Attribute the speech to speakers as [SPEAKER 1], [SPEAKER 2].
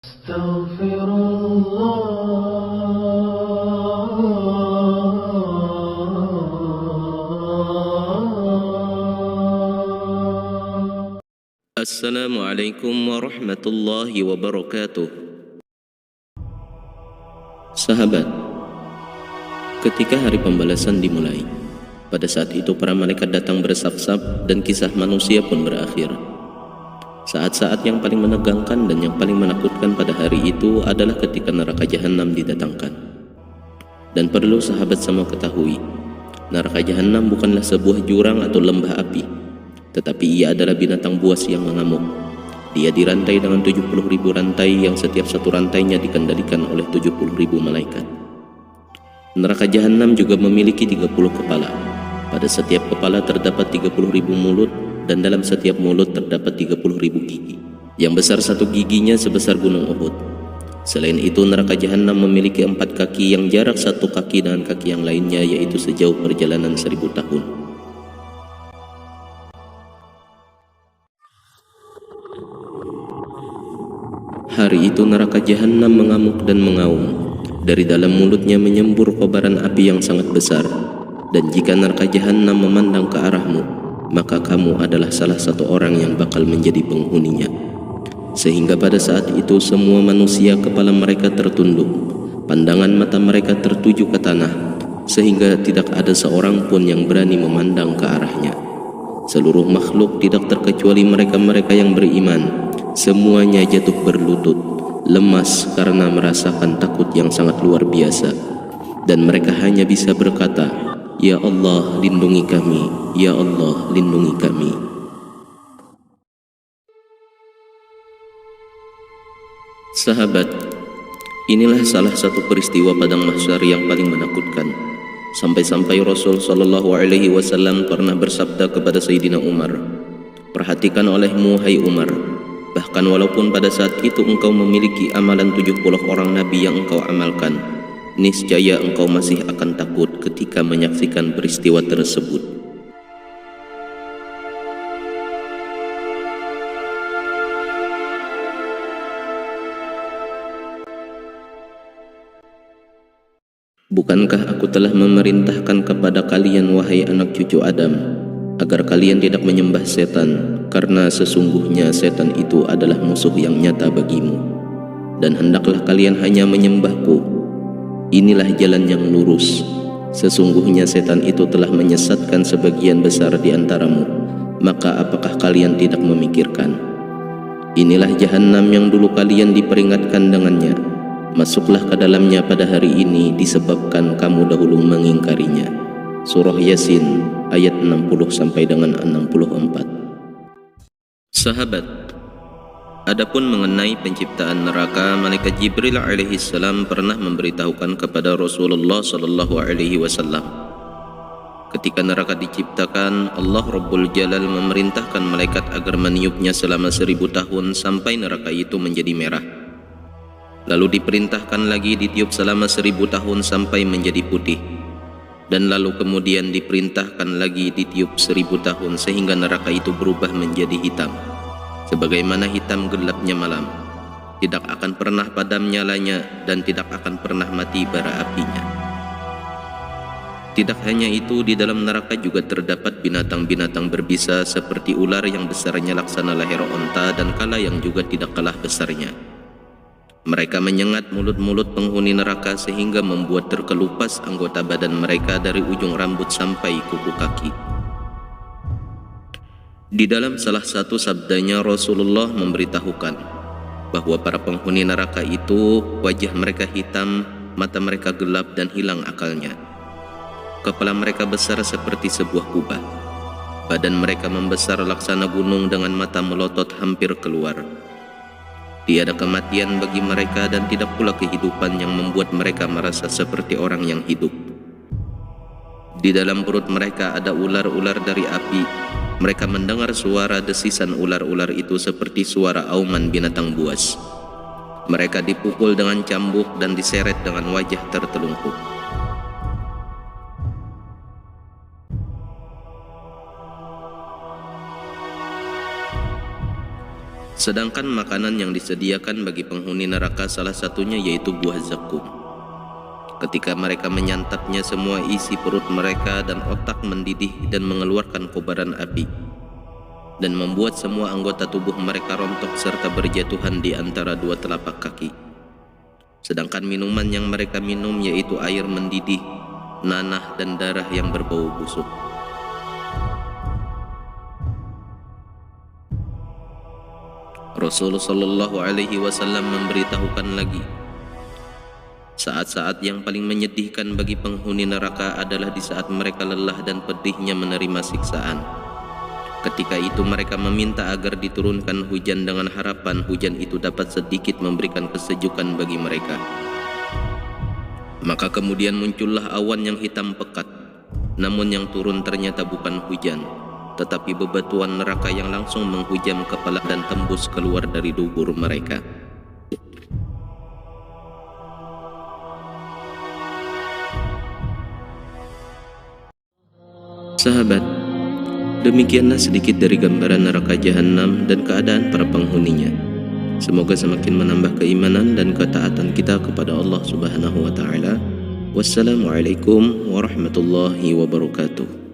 [SPEAKER 1] أستغفر الله.
[SPEAKER 2] Assalamualaikum warahmatullahi wabarakatuh. Sahabat, ketika hari pembalasan dimulai, pada saat itu para malaikat datang bersaf-saf dan kisah manusia pun berakhir. Saat-saat yang paling menegangkan dan yang paling menakutkan pada hari itu adalah ketika neraka jahanam didatangkan. Dan perlu sahabat semua ketahui, neraka jahanam bukanlah sebuah jurang atau lembah api, tetapi ia adalah binatang buas yang mengamuk. Dia dirantai dengan 70.000 rantai yang setiap satu rantainya dikendalikan oleh 70.000 malaikat. Neraka jahanam juga memiliki 30 kepala. Pada setiap kepala terdapat 30.000 mulut, dan dalam setiap mulut terdapat 30.000 gigi. Yang besar satu giginya sebesar gunung Uhud. Selain itu, neraka jahanam memiliki 4 kaki yang jarak satu kaki dengan kaki yang lainnya, yaitu sejauh perjalanan 1000 tahun. Hari itu neraka jahanam mengamuk dan mengaum. Dari dalam mulutnya menyembur kobaran api yang sangat besar. Dan jika neraka jahanam memandang ke arahmu, maka kamu adalah salah satu orang yang bakal menjadi penghuninya. Sehingga pada saat itu semua manusia kepala mereka tertunduk, pandangan mata mereka tertuju ke tanah, sehingga tidak ada seorang pun yang berani memandang ke arahnya. Seluruh makhluk tidak terkecuali mereka-mereka yang beriman, semuanya jatuh berlutut, lemas karena merasakan takut yang sangat luar biasa. Dan mereka hanya bisa berkata, "Ya Allah, lindungi kami. Ya Allah, lindungi kami." Sahabat, inilah salah satu peristiwa padang mahsyar yang paling menakutkan. Sampai-sampai Rasul sallallahu alaihi wasallam pernah bersabda kepada Sayyidina Umar, "Perhatikan olehmu, hai Umar, bahkan walaupun pada saat itu engkau memiliki amalan 70 orang nabi yang engkau amalkan, niscaya engkau masih akan takut ketika menyaksikan peristiwa tersebut." Bukankah aku telah memerintahkan kepada kalian, wahai anak cucu Adam, agar kalian tidak menyembah setan, karena sesungguhnya setan itu adalah musuh yang nyata bagimu, dan hendaklah kalian hanya menyembahku. Inilah jalan yang lurus. Sesungguhnya setan itu telah menyesatkan sebagian besar di antaramu, maka apakah kalian tidak memikirkan? Inilah jahanam yang dulu kalian diperingatkan dengannya. Masuklah ke dalamnya pada hari ini disebabkan kamu dahulu mengingkarinya. Surah Yasin ayat 60 sampai dengan 64. Sahabat, adapun mengenai penciptaan neraka, malaikat Jibril alaihi salam pernah memberitahukan kepada Rasulullah sallallahu alaihi wasallam. Ketika neraka diciptakan, Allah Rabbul Jalal memerintahkan malaikat agar meniupnya selama 1000 tahun sampai neraka itu menjadi merah. Lalu diperintahkan lagi ditiup selama 1000 tahun sampai menjadi putih. Dan lalu kemudian diperintahkan lagi ditiup 1000 tahun sehingga neraka itu berubah menjadi hitam, sebagaimana hitam gelapnya malam. Tidak akan pernah padam nyalanya dan tidak akan pernah mati bara apinya. Tidak hanya itu, di dalam neraka juga terdapat binatang-binatang berbisa seperti ular yang besarnya laksana leher onta dan kala yang juga tidak kalah besarnya. Mereka menyengat mulut-mulut penghuni neraka sehingga membuat terkelupas anggota badan mereka dari ujung rambut sampai kuku kaki. Di dalam salah satu sabdanya, Rasulullah memberitahukan bahwa para penghuni neraka itu wajah mereka hitam, mata mereka gelap dan hilang akalnya. Kepala mereka besar seperti sebuah kubah. Badan mereka membesar laksana gunung dengan mata melotot hampir keluar. Tiada kematian bagi mereka dan tidak pula kehidupan yang membuat mereka merasa seperti orang yang hidup. Di dalam perut mereka ada ular-ular dari api. Mereka mendengar suara desisan ular-ular itu seperti suara auman binatang buas. Mereka dipukul dengan cambuk dan diseret dengan wajah tertelungkup. Sedangkan makanan yang disediakan bagi penghuni neraka salah satunya yaitu buah zakum. Ketika mereka menyantapnya, semua isi perut mereka dan otak mendidih dan mengeluarkan kobaran api, dan membuat semua anggota tubuh mereka rontok serta berjatuhan di antara dua telapak kaki. Sedangkan minuman yang mereka minum yaitu air mendidih, nanah dan darah yang berbau busuk. Rasulullah Shallallahu Alaihi Wasallam memberitahukan lagi, saat-saat yang paling menyedihkan bagi penghuni neraka adalah di saat mereka lelah dan pedihnya menerima siksaan. Ketika itu mereka meminta agar diturunkan hujan dengan harapan hujan itu dapat sedikit memberikan kesejukan bagi mereka. Maka kemudian muncullah awan yang hitam pekat, namun yang turun ternyata bukan hujan, tetapi bebatuan neraka yang langsung menghujam kepala dan tembus keluar dari dubur mereka. Sahabat, demikianlah sedikit dari gambaran neraka jahanam dan keadaan para penghuninya. Semoga semakin menambah keimanan dan ketaatan kita kepada Allah Subhanahu wa taala. Wassalamualaikum warahmatullahi wabarakatuh.